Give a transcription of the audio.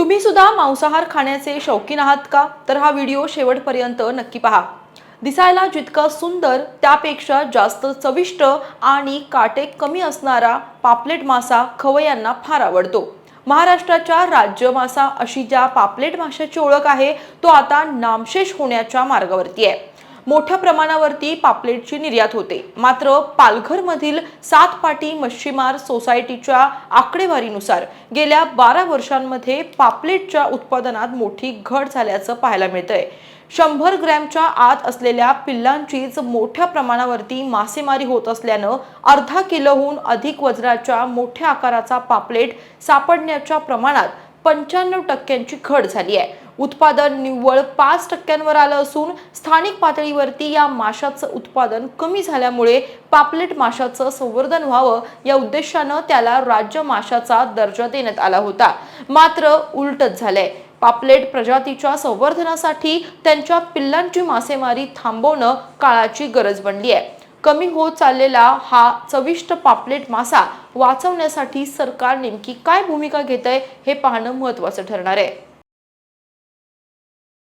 तुम्ही सुद्धा मांसाहार खाण्याचे शौकीन आहात का? तर हा व्हिडिओ शेवटपर्यंत नक्की पहा। दिसायला जितका सुंदर त्यापेक्षा जास्त चविष्ट आणि काटे कमी असणारा पापलेट मासा खवय्यांना फार आवडतो। महाराष्ट्राच्या राज्य मासा अशी ज्या पापलेट माशाची ओळख आहे तो आता नामशेष होण्याच्या मार्गावरती आहे। मोठ्या प्रमाणावरती पापलेटची निर्यात होते, मात्र पालघरमधील सातपाटी मच्छीमार सोसायटीच्या आकडेवारीनुसार गेल्या 12 वर्षांमध्ये पापलेटच्या उत्पादनात मोठी घट झाल्याचं पाहायला मिळतंय। 100 ग्रॅमच्या आत असलेल्या पिल्लांचीच मोठ्या प्रमाणावरती मासेमारी होत असल्यानं अर्धा किलोहून अधिक वजनाच्या मोठ्या आकाराचा पापलेट सापडण्याच्या प्रमाणात 95% घट झाली आहे। उत्पादन निव्वळ 5% आलं असून स्थानिक पातळीवरती या माशाचं उत्पादन कमी झाल्यामुळे पापलेट माशाचं संवर्धन व्हावं या उद्देशानं त्याला राज्य माशाचा दर्जा देण्यात आला होता, मात्र उलटच झालंय। पापलेट प्रजातीच्या संवर्धनासाठी त्यांच्या पिल्लांची मासेमारी थांबवणं काळाची गरज बनली आहे। कमी होत चाललेला हा चविष्ट पापलेट मासा वाचवण्यासाठी सरकार नेमकी काय भूमिका घेतंय हे पाहणं महत्त्वाचं ठरणार आहे।